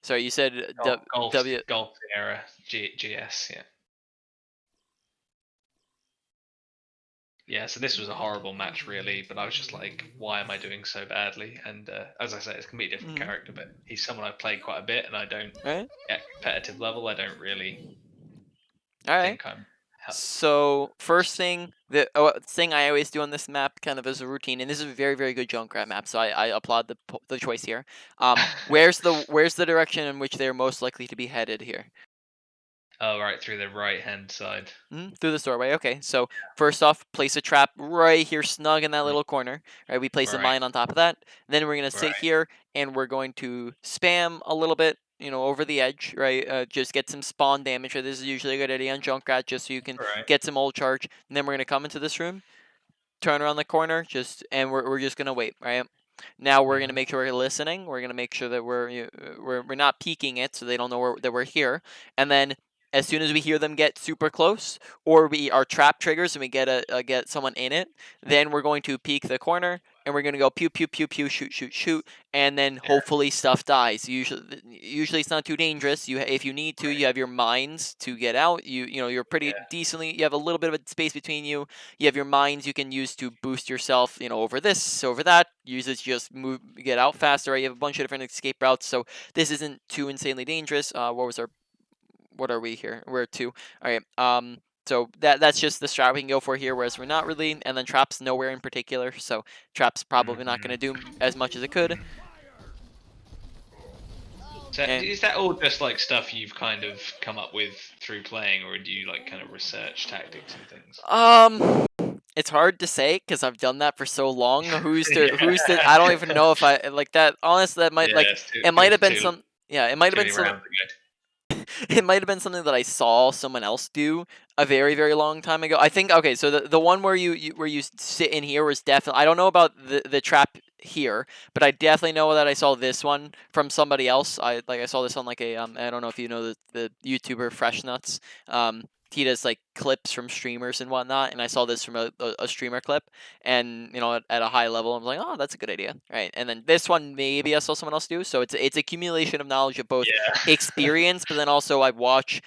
Sorry, you said Golf W. Golf Sierra GS, yeah. Yeah, so this was a horrible match, really, but I was just like, why am I doing so badly? And as I say, it's a completely different character, but he's someone I've played quite a bit, and I don't, All right. at competitive level, I don't really All right. think I'm. So first thing, the thing I always do on this map, kind of as a routine, and this is a very very good Junkrat map, so I applaud the choice here. Where's the direction in which they're most likely to be headed here? Oh, right, through the right-hand side. Through this doorway. Okay, so first off, place a trap right here, snug in that little corner. Right, we place a Right, mine on top of that. Then we're gonna sit right, here and we're going to spam a little bit, over the edge. Right, just get some spawn damage. Right? This is usually a good idea on Junkrat, just so you can right. get some old charge. And then we're gonna come into this room, turn around the corner, and we're just gonna wait. Right. Now we're gonna make sure we're listening. We're gonna make sure that we're not peeking it, so they don't know that we're here. And then as soon as we hear them get super close, or we our trap triggers and we get someone in it, then we're going to peek the corner and we're gonna go pew pew pew pew shoot shoot shoot, and then hopefully stuff dies. Usually it's not too dangerous. If you need to, you have your mines to get out. You're pretty decently. You have a little bit of a space between you. You have your mines you can use to boost yourself, over this, over that. Use it to just move, get out faster. Right? You have a bunch of different escape routes, so this isn't too insanely dangerous. What are we here? We're at 2. All right. So that's just the strat we can go for here, whereas we're not really, and then traps nowhere in particular, so traps probably not going to do as much as it could. So And is that all just like stuff you've kind of come up with through playing, or do you like kind of research tactics and things? it's hard to say because I've done that for so long. Who's to? I don't even know if I like that. Honestly, that might Yeah, it might have been too some. Yeah, it might have been many some. rounds ago. It might have been something that I saw someone else do a very very long time ago. I think okay, so the one where you sit in here was definitely. I don't know about the trap here, but I definitely know that I saw this one from somebody else. I saw this on like a I don't know if you know the YouTuber Fresh Nuts. He does like clips from streamers and whatnot, and I saw this from a streamer clip, and at a high level, I was like, oh, that's a good idea, right? And then this one maybe I saw someone else do, so it's accumulation of knowledge of both Yeah. experience, but then also I watch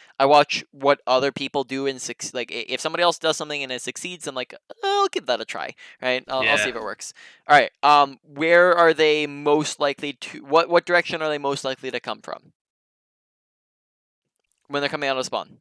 what other people do and like if somebody else does something and it succeeds, I'm like, I'll give that a try, right? I'll see Yeah. if it works. All right. Where are they most likely to? What direction are they most likely to come from? when they're coming out of spawn?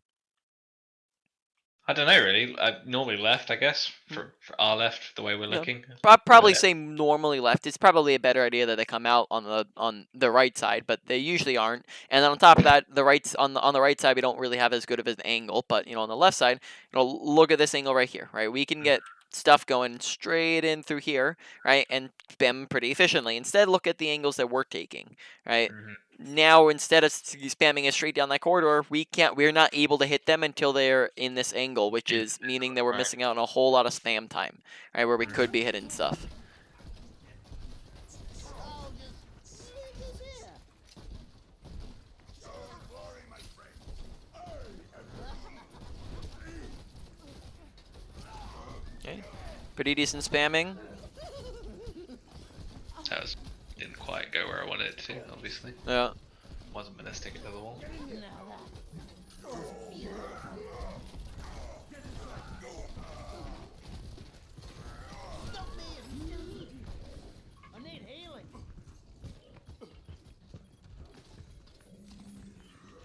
I don't know really. Normally left, I guess. For our left, the way we're Yeah. looking. Probably say normally left. It's probably a better idea that they come out on the right side, but they usually aren't. And then on top of that, on the right side, we don't really have as good of an angle. But on the left side, look at this angle right here, right? We can get stuff going straight in through here, right, and spam pretty efficiently. Instead, look at the angles that we're taking, right? Mhm. Now, instead of spamming it straight down that corridor, we're not able to hit them until they're in this angle, which is meaning that we're Right. missing out on a whole lot of spam time, right, where we could be hitting stuff. Okay, pretty decent spamming. That didn't quite go where I wanted it to, obviously. Yeah. Wasn't gonna stick it to the wall.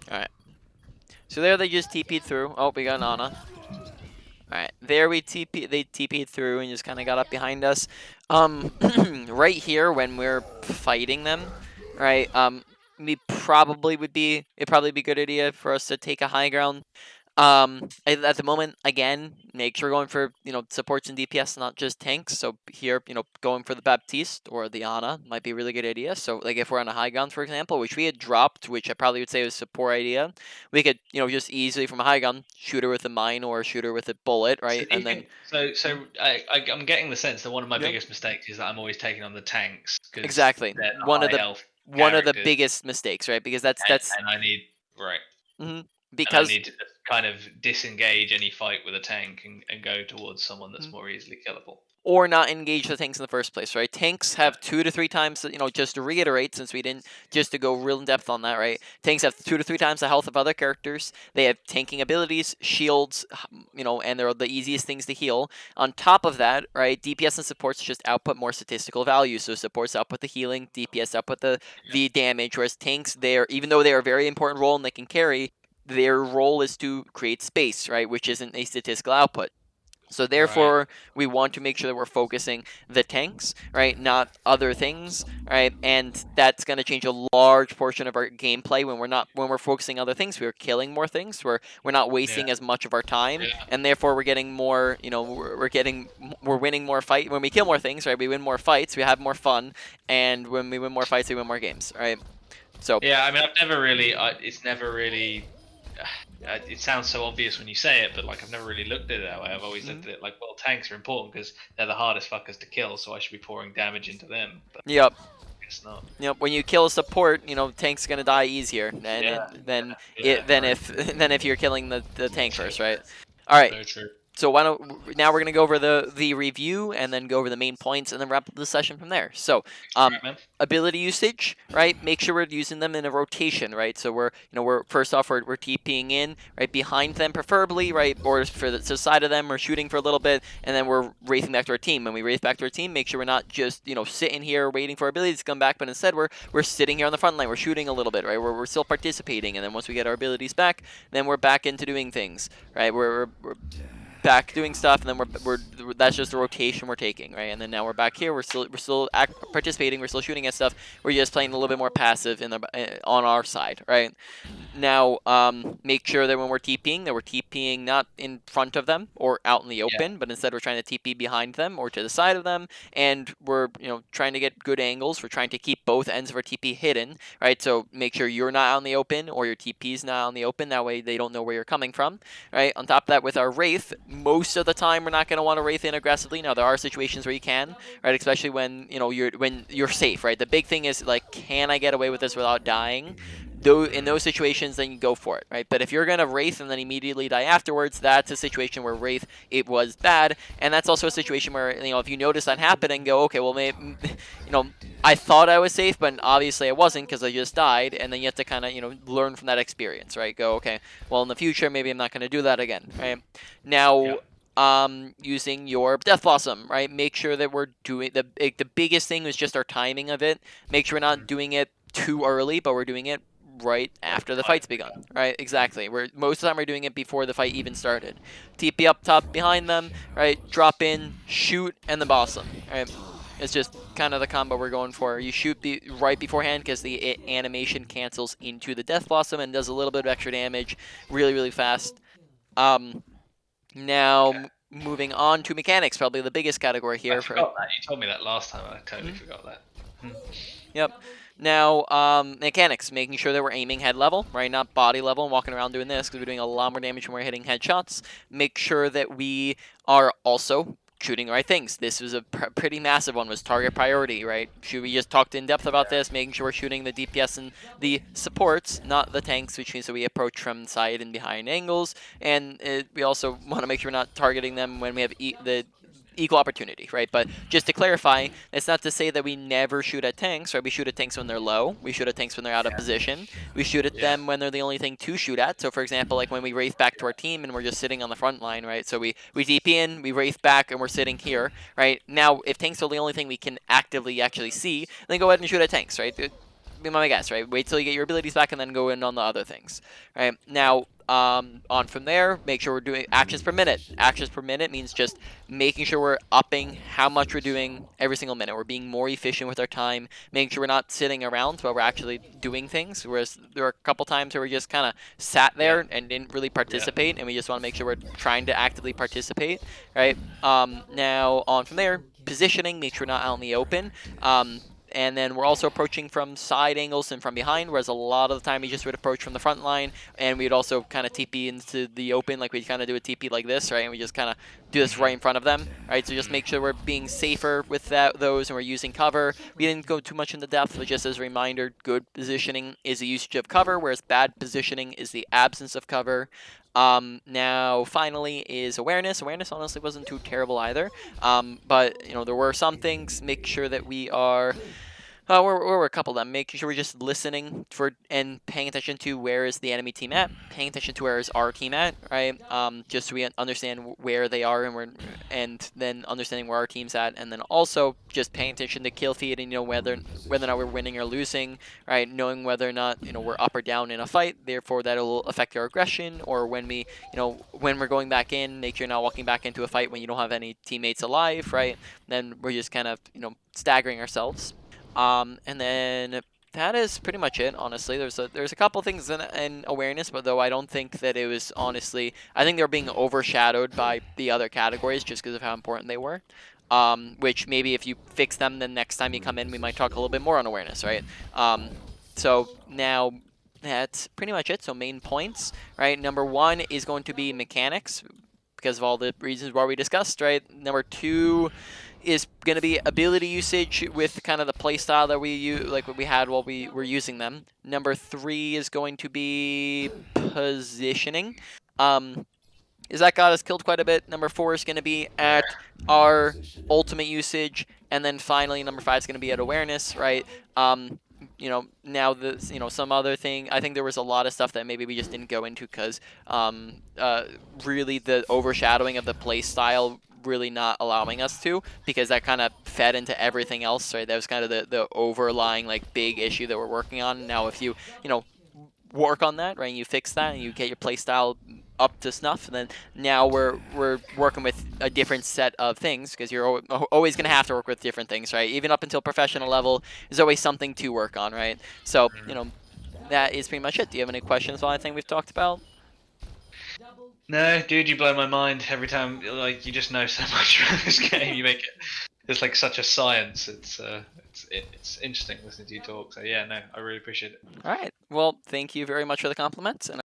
Alright. So there they just TP'd through. Oh, we got an Ana. Alright, there they TP'd through and just kind of got up behind us. Right here when we're fighting them, right, it'd probably be a good idea for us to take a high ground. At the moment, again, make sure going for supports and DPS, not just tanks. So here, going for the Baptiste or the Ana might be a really good idea. So like if we're on a high ground, for example, which we had dropped, which I probably would say was a poor idea, we could just easily from a high ground shoot her with a mine or shoot her with a bullet, right? So I'm getting the sense that one of my Yeah. biggest mistakes is that I'm always taking on the tanks because Exactly. they're the One of high the health one of the characters, biggest mistakes, right? Because that's and I need right. mhm. And I Because need to just kind of disengage any fight with a tank and go towards someone that's more easily killable. or not engage the tanks in the first place, right? Tanks have 2 to 3 times, just to reiterate, since we didn't, just to go real in depth on that, right? Tanks have 2 to 3 times the health of other characters. They have tanking abilities, shields, and they're the easiest things to heal. On top of that, right, DPS and supports just output more statistical value. So supports output the healing, DPS output the damage, whereas tanks, even though they are a very important role and they can carry, their role is to create space, right, which isn't a statistical output. So therefore, we want to make sure that we're focusing the tanks, right, not other things, right, and that's going to change a large portion of our gameplay when we're focusing other things. We're killing more things. We're not wasting as much of our time, and therefore we're getting more. We're winning more fight when we kill more things, right? We win more fights. We have more fun, and when we win more fights, we win more games, right? So yeah, I mean, I've never really. It's never really. It sounds so obvious when you say it, but like I've never really looked at it that way. I've always looked at it like, well, tanks are important because they're the hardest fuckers to kill, so I should be pouring damage into them. But yep. I guess not. When you kill a support, tank's gonna die easier than if you're killing the tank first, right? All right. So true. So now we're gonna go over the review and then go over the main points and then wrap up the session from there. So Right, man. ability usage, right? Make sure we're using them in a rotation, right? So we're first off we're TPing in right behind them preferably, right, or for the side of them, we're shooting for a little bit, and then we're wraithing back to our team. When we wraith back to our team, make sure we're not just sitting here waiting for our abilities to come back, but instead we're sitting here on the front line, we're shooting a little bit, right? We're still participating, and then once we get our abilities back, then we're back into doing things, right? We're back doing stuff, and then we're that's just the rotation we're taking, right? And then now we're back here. We're still participating. We're still shooting at stuff. We're just playing a little bit more passive on our side, right? Now, make sure that when we're TPing, that we're TPing not in front of them or out in the open, but instead we're trying to TP behind them or to the side of them, and we're trying to get good angles. We're trying to keep both ends of our TP hidden, right? So make sure you're not out in the open or your TP's not out in the open. That way they don't know where you're coming from, right? On top of that, with our Wraith, most of the time we're not going to want to Wraith in aggressively. Now there are situations where you can, right? Especially when you're safe, right? The big thing is like, can I get away with this without dying? In those situations, then you go for it, right? But if you're going to Wraith and then immediately die afterwards, that's a situation where Wraith, it was bad. And that's also a situation where, if you notice that happen and go, okay, well, maybe, I thought I was safe, but obviously I wasn't because I just died. And then you have to kind of, learn from that experience, right? Go, okay, well, in the future, maybe I'm not going to do that again, right? Now, using your Death Blossom, right? Make sure that we're doing, the biggest thing is just our timing of it. Make sure we're not doing it too early, but we're doing it right after the Fight. fight's begun. Right, exactly. Most of the time we're doing it before the fight even started. TP up top behind them, right? Drop in, shoot, and then boss them. Right. It's just kind of the combo we're going for. You shoot right beforehand because the animation cancels into the Death Blossom and does a little bit of extra damage really, really fast. Now, Okay. moving on to mechanics, probably the biggest category I here. forgot that. You told me that last time. I totally forgot that. Yep. Now, mechanics, making sure that we're aiming head level, right? Not body level and walking around doing this because we're doing a lot more damage when we're hitting headshots. Make sure that we are also shooting the right things. This was a pretty massive one, was target priority, right? We just talked in depth about this, making sure we're shooting the DPS and the supports, not the tanks, which means that we approach from side and behind angles. And we also want to make sure we're not targeting them when we have the equal opportunity, right? But just to clarify, it's not to say that we never shoot at tanks, right? We shoot at tanks when they're low. We shoot at tanks when they're out of position. We shoot at them when they're the only thing to shoot at. So, for example, like when we wraith back to our team and we're just sitting on the front line, right? So we DP in, we wraith back, and we're sitting here, right? Now, if tanks are the only thing we can actively actually see, then go ahead and shoot at tanks, right? Be my guess, right? Wait till you get your abilities back and then go in on the other things, right? Now, on from there, make sure we're doing actions per minute. Actions per minute means just making sure we're upping how much we're doing every single minute. We're being more efficient with our time, making sure we're not sitting around, but we're actually doing things. Whereas there are a couple times where we just kind of sat there and didn't really participate, and we just want to make sure we're trying to actively participate, right? Now, on from there, positioning, make sure we're not out in the open. And then we're also approaching from side angles and from behind, whereas a lot of the time we just would approach from the front line, and we'd also kind of TP into the open, like we'd kind of do a TP like this, right? And we just kind of do this right in front of them, right? So just make sure we're being safer with those, and we're using cover. We didn't go too much into depth, but just as a reminder, good positioning is the usage of cover, whereas bad positioning is the absence of cover. Now, finally, is awareness. Awareness honestly wasn't too terrible either, but there were some things. Make sure that we are we're a couple of them, making sure we're just listening for and paying attention to where is the enemy team at, paying attention to where is our team at, right? Just so we understand where they are and then understanding where our team's at, and then also just paying attention to kill feed and whether or not we're winning or losing, right? Knowing whether or not we're up or down in a fight, therefore that'll affect our aggression, or when when we're going back in, make sure you're not walking back into a fight when you don't have any teammates alive, right? Then we're just kind of staggering ourselves. And then that is pretty much it, honestly. There's a couple things in awareness, but though I don't think that it was honestly, I think they're being overshadowed by the other categories just because of how important they were. Which maybe if you fix them, then next time you come in, we might talk a little bit more on awareness, right? So now that's pretty much it. So main points, right? Number 1 is going to be mechanics because of all the reasons why we discussed, right? Number 2 is going to be ability usage with kind of the playstyle that we use, like what we had while we were using them. Number 3 is going to be positioning. That got us killed quite a bit. Number 4 is going to be at our ultimate usage, and then finally number 5 is going to be at awareness, right? Now some other thing. I think there was a lot of stuff that maybe we just didn't go into because really the overshadowing of the play style really not allowing us to, because that kind of fed into everything else, right? That was kind of the overlying like big issue that we're working on. Now if you work on that, right, and you fix that and you get your playstyle up to snuff, and then now we're working with a different set of things, because you're always going to have to work with different things, right? Even up until professional level, there's always something to work on, right? So that is pretty much it. Do you have any questions on anything we've talked about? No, dude, you blow my mind every time. Like, you just know so much about this game. You make it. It's like such a science. It's interesting listening to you talk. So yeah, no, I really appreciate it. All right. Well, thank you very much for the compliments, and